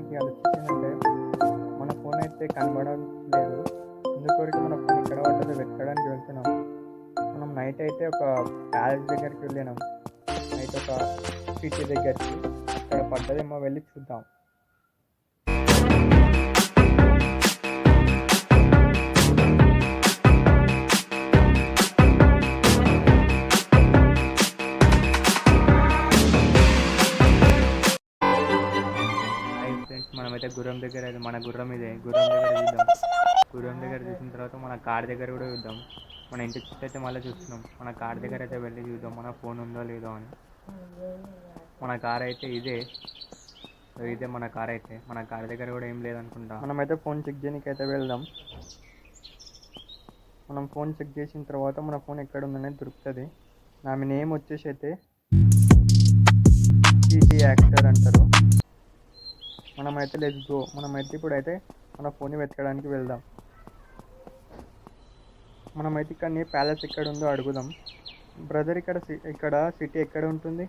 మనకి ఆలోచించిందంటే మన ఫోన్ అయితే కనబడట్లేదు. అందుకొరకు మన ఫోన్ ఎక్కడ పడ్డదో వెతకడానికి వెళ్తున్నాం. మనం నైట్ అయితే ఒక ప్యాలెస్ దగ్గరికి వెళ్ళినాం. నైట్ ఒక సిటీ దగ్గరికి. అక్కడ పడ్డదేమో వెళ్ళి చూద్దాం. హాయ్ ఫ్రెండ్స్, మనమైతే గుర్రం దగ్గర మన గుర్రం ఇదే. గుర్రం దగ్గర చూద్దాం. గుర్రం దగ్గర చూసిన తర్వాత మన కార్ దగ్గర కూడా చూద్దాం. మన ఇంటి చుట్టూ అయితే మళ్ళీ చూస్తున్నాం. మన కార్ దగ్గర అయితే వెళ్ళి చూద్దాం మన ఫోన్ ఉందో లేదో అని. మన కార్ అయితే ఇదే. ఇదే మన కార్ అయితే. మన కార్ దగ్గర కూడా ఏం లేదనుకుంటా. మనమైతే ఫోన్ చెక్ చేయడానికి అయితే వెళ్దాం. మనం ఫోన్ చెక్ చేసిన తర్వాత మన ఫోన్ ఎక్కడ ఉందనేది దొరుకుతుంది. నా నేమ్ వచ్చేసి అయితే సిటీ యాక్టర్ అంటారు. మనమైతే లెట్స్ గో. మనమైతే ఇప్పుడైతే మన ఫోన్ని వెతకడానికి వెళ్దాం. మనమైతే ఇక్కడ ప్యాలెస్ ఎక్కడ ఉందో అడుగుదాం. బ్రదర్, ఇక్కడ సిటీ ఎక్కడ ఉంటుంది?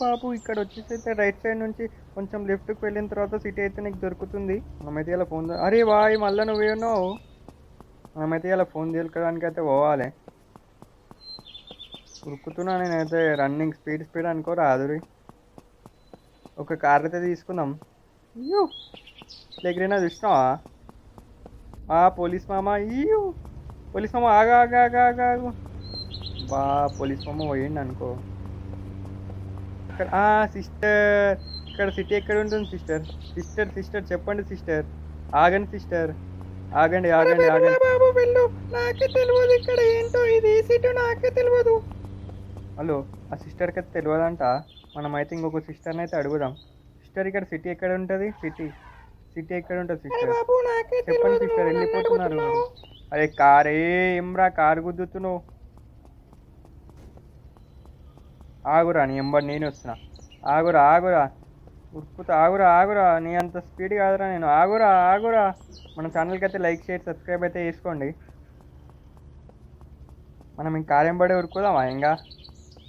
బాబు, ఇక్కడ వచ్చేసి అయితే రైట్ సైడ్ నుంచి కొంచెం లెఫ్ట్కి వెళ్ళిన తర్వాత సిటీ అయితే నీకు దొరుకుతుంది. మనమైతే ఇలా ఫోన్ అరే వాయ్, మళ్ళీ నువ్వేనావు. మనమైతే ఇలా ఫోన్ తీసుకోవడానికి అయితే పోవాలి. ఉరుకుతున్నా నేనైతే. రన్నింగ్ స్పీడ్ అనుకో రాదురి. ఒక కార్ అయితే తీసుకుందాం. అయ్యో, దగ్గరైనా చూసినావా? పోలీస్ మామ. అయ్యో, పోలీస్ మామ ఆగాగాగాగాగు. పోలీస్ మామ పోయిండు అనుకో. ఇక్కడ సిస్టర్, ఇక్కడ సిటీ ఎక్కడ ఉంటుంది సిస్టర్? సిస్టర్ చెప్పండి సిస్టర్. ఆగండి సిస్టర్, ఆగండి ఆగండి ఆగండి. బాబు వెళ్ళు, నాకే తెలియదు ఇక్కడ ఏంటో ఇది సిటీ, నాకే తెలియదు. హలో, ఆ సిస్టర్కి అయితే తెలియదంట. మనమైతే ఇంకొక సిస్టర్ని అయితే అడుగుదాం. సిస్టర్, ఇక్కడ సిటీ ఎక్కడ ఉంటుంది? సిటీ ఎక్కడ ఉంటుంది సిస్టర్? చెప్పండి సిస్టర్, వెళ్ళిపోతున్నారు. అరే కారే, ఏమ్రా కారు గుద్దుతున్నావు? ఆగురా, నీ ఎంబడి నేను వస్తున్నా. ఆగురా ఉరుకుతా. ఆగురా, నీ అంత స్పీడ్ కాదురా నేను. ఆగురా. మన ఛానల్కి అయితే లైక్ షేర్ సబ్స్క్రైబ్ అయితే చేసుకోండి. మనం ఇంక కారెంబడి ఉరుకుదామా? ఇంకా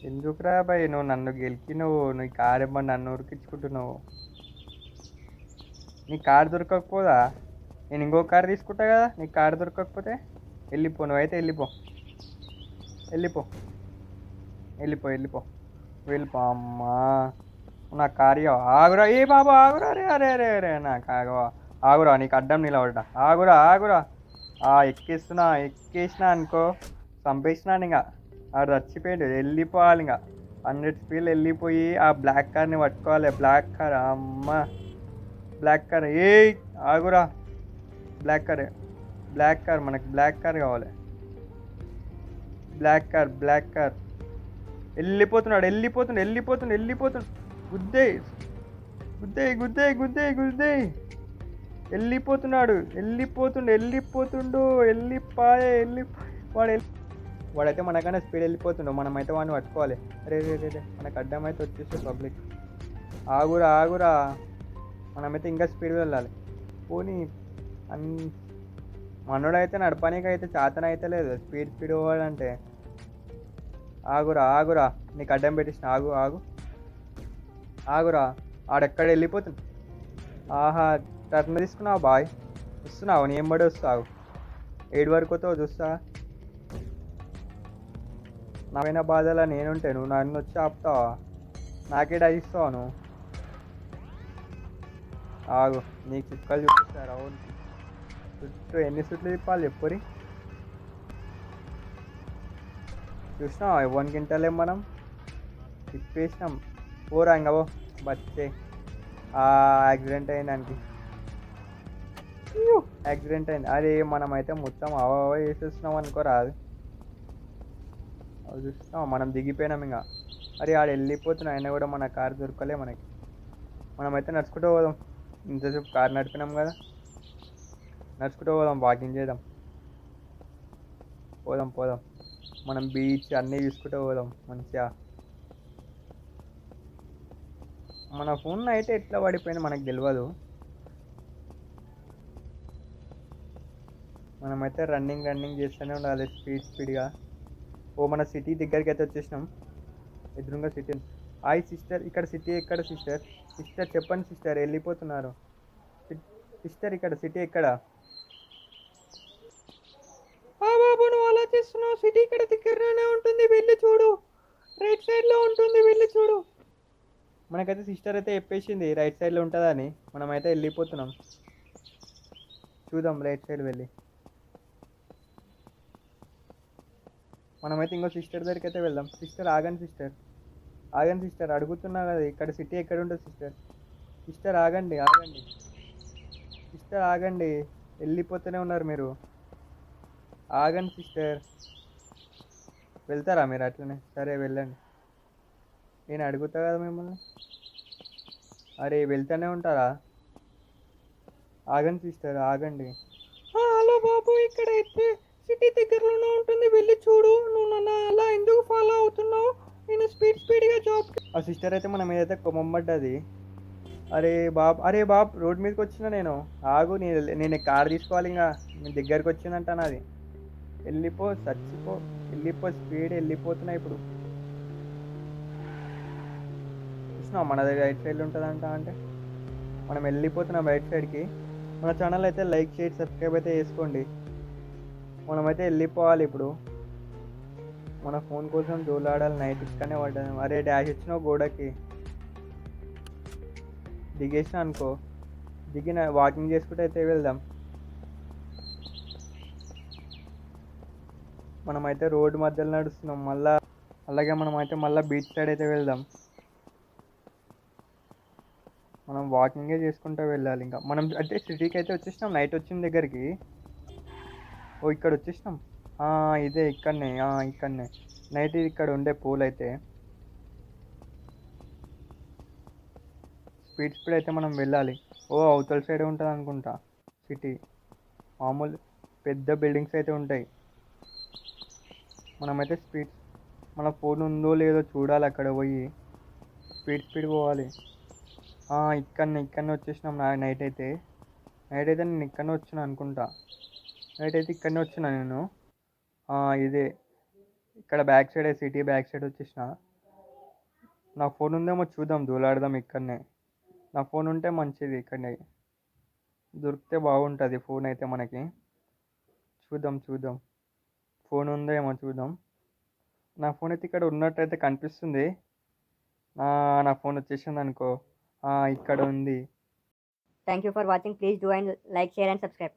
ఎందుకురా బాయ్, నువ్వు నన్ను గెలికినావు. నీ కారెంబడి నన్ను ఉరికించుకుంటున్నావు. నీ కారు దొరకకపోదా నేను ఇంకో కారు తీసుకుంటా కదా. నీ కారు దొరకకపోతే నువ్వైతే వెళ్ళిపో అమ్మా. నా కారు ఆగురా. బాబు ఆగురా. అరే నాకు ఆగురా. నీకు అడ్డం నిలబడ్డా. ఆగురా. ఎక్కేసినా అనుకో, చంపేసినాను. ఇంకా ఆడు చచ్చిపోయాడు. వెళ్ళిపోవాలి. ఇంకా 100 స్పీడ్లు వెళ్ళిపోయి ఆ బ్లాక్ కార్ని పట్టుకోవాలి. బ్లాక్ కార్, అమ్మ బ్లాక్ కార్. ఆగురా. బ్లాక్ కార్ మనకి బ్లాక్ కార్ కావాలి. Black car. వెళ్ళిపోతున్నాడు. గుద్దేయ్. వెళ్ళిపోతుండు. వాడైతే మనకన్నా స్పీడ్ వెళ్ళిపోతుండు. మనమైతే వాడిని పట్టుకోవాలి. రే మనకు అడ్డమైతే వచ్చేసి పబ్లిక్. ఆగురా. మనమైతే ఇంకా స్పీడ్ వెళ్ళాలి. పోనీ మనోడైతే నడపడానికి అయితే చేతన అయితే లేదు. స్పీడ్ పోవాలంటే. ఆగురా. నీకు అడ్డం పెట్టించిన. ఆగురా. ఆడెక్కడ వెళ్ళిపోతుంది. టర్న్ తీసుకున్నావు బాయ్. వస్తున్నావు, నీ ఎంబడి వస్తావు. 7 వరకుతో చూస్తా. నాకైనా బాధలా నేనుంటే నువ్వు నన్ను వచ్చి ఆపుతావా? నాకే డైస్తావా నువ్వు? ఆగు, నీకు చుక్కలు చూపిస్తారు. అవును, చుట్టూ ఎన్ని చుట్లు తిప్పాలి చెప్పురి. చూసినావా ఎవరికి ఇంటలేం మనం. తిప్పేసినాం. పోరా ఇంకా బచ్చే. యాక్సిడెంట్ అయింది. అరే మనమైతే మొత్తం వేసేస్తున్నాం అనుకో రాదు. అవి చూస్తున్నాం, మనం దిగిపోయినాం ఇంకా. అరే ఆడ వెళ్ళిపోతున్నాం. అయినా కూడా మన కారు దొరకలే మనకి. మనమైతే నడుచుకుంటూ పోదాం. ఇంతసేపు కారు నడిపినాం కదా, నడుచుకుంటూ పోదాం. వాకింగ్ చేద్దాం. పోదాం. మనం బీచ్ అన్నీ చూసుకుంటూ పోదాం మంచిగా. మన ఫోన్ అయితే ఎట్లా పడిపోయింది మనకు తెలియదు. మనమైతే రన్నింగ్ చేస్తూనే ఉండాలి స్పీడ్గా. మన సిటీ దగ్గరికి అయితే వచ్చేసినాం. ఎదురుగా సిటీ. హాయ్ సిస్టర్, ఇక్కడ సిటీ ఎక్కడ సిస్టర్? సిస్టర్ చెప్పండి సిస్టర్, వెళ్ళిపోతున్నారు. సిస్టర్ ఇక్కడ సిటీ ఎక్కడ? ఆ బాబు నువ్వు అలా చేస్తున్నావు, సిటీ ఇక్కడ దగ్గరలోనే ఉంటుంది, వెళ్ళి చూడు, రైట్ సైడ్లో ఉంటుంది, వెళ్ళి చూడు. మనకైతే సిస్టర్ అయితే చెప్పేసింది రైట్ సైడ్లో ఉంటుందని, మనమైతే వెళ్ళిపోతున్నాం. చూద్దాం రైట్ సైడ్ వెళ్ళి. మనమైతే ఇంకో సిస్టర్ దగ్గరికి అయితే వెళ్దాం. సిస్టర్ ఆగండి సిస్టర్, ఆగండి సిస్టర్, అడుగుతున్నా కదా ఇక్కడ సిటీ ఎక్కడ ఉంటుంది సిస్టర్. సిస్టర్ ఆగండి ఆగండి, సిస్టర్ ఆగండి, వెళ్ళిపోతూనే ఉన్నారు మీరు. ఆగండి సిస్టర్. వెళ్తారా మీరు అట్లనే? సరే వెళ్ళండి, నేను అడుగుతా కదా మిమ్మల్ని. అరే వెళ్తూనే ఉంటారా? ఆగండి సిస్టర్ ఆగండి. హలో బాబు, ఇక్కడ అయితే సిటీ దగ్గరలోనే ఉంటుంది, వెళ్ళి చూడు. నువ్వు నన్ను అలా ఎందుకు ఫాలో అవుతున్నావు? నేను స్పీడ్గా జాబ్. ఆ సిస్టర్ అయితే మన మీద అయితే కొమ్మబడ్డది. అరే బాబ్ రోడ్ మీదకి వచ్చిన నేను. ఆగు, నేను కార్ తీసుకోవాలి, ఇంకా నేను దగ్గరికి వచ్చిందంట నాది. వెళ్ళిపో చచ్చిపో, వెళ్ళిపో, స్పీడ్ వెళ్ళిపోతున్నా ఇప్పుడు. చూసినా మన దగ్గర రైట్ సైడ్లో ఉంటుందంట, అంటే మనం వెళ్ళిపోతున్నాం రైట్ సైడ్కి. మన ఛానల్ అయితే లైక్ చేసి సబ్స్క్రైబ్ అయితే చేసుకోండి. మనమైతే వెళ్ళిపోవాలి ఇప్పుడు. మన ఫోన్ కోసం జోలాడాలి, నైట్ ఇక్కడనే పడ్డాను. అరే డాష్ ఇచ్చినావు గోడకి. దిగేసిన అనుకో, దిగిన వాకింగ్ చేసుకుంటూ అయితే వెళ్దాం. మనమైతే రోడ్డు మధ్యలో నడుస్తున్నాం మళ్ళా. అలాగే మనమైతే మళ్ళీ బీచ్ సైడ్ అయితే వెళ్దాం. మనం వాకింగే చేసుకుంటూ వెళ్ళాలి. ఇంకా మనం అంటే సిటీకి అయితే వచ్చేసినాం, నైట్ వచ్చిన దగ్గరికి. ఓ ఇక్కడ వచ్చేసినాం. ఇదే ఇక్కడనే, ఇక్కడనే నైట్ ఇక్కడ ఉండే పూల్ అయితే. స్పీడ్ అయితే మనం వెళ్ళాలి. ఓ అవతల సైడ్ ఉంటుంది అనుకుంటా సిటీ. మామూలు పెద్ద బిల్డింగ్స్ అయితే ఉంటాయి. మనమైతే మన ఫోన్ ఉందో లేదో చూడాలి, అక్కడ పోయి స్పీడ్ పోవాలి. ఇక్కడనే వచ్చేసినాం. నైట్ అయితే నేను ఇక్కడనే వచ్చిన అనుకుంటా. నైట్ అయితే ఇక్కడనే వచ్చిన నేను. ఇదే ఇక్కడ back side, city back side వచ్చేసిన. నా ఫోన్ ఉందేమో చూద్దాం, దూలాడదాం ఇక్కడనే. నా ఫోన్ ఉంటే మంచిది, ఇక్కడనే దొరికితే బాగుంటుంది ఫోన్ అయితే మనకి. చూద్దాం ఫోన్ ఉందేమో చూద్దాం. నా ఫోన్ అయితే ఇక్కడ ఉన్నట్టయితే కనిపిస్తుంది. నా ఫోన్ వచ్చేసింది అనుకో. ఇక్కడ ఉంది. Thank you for watching. Please do and like, share and subscribe.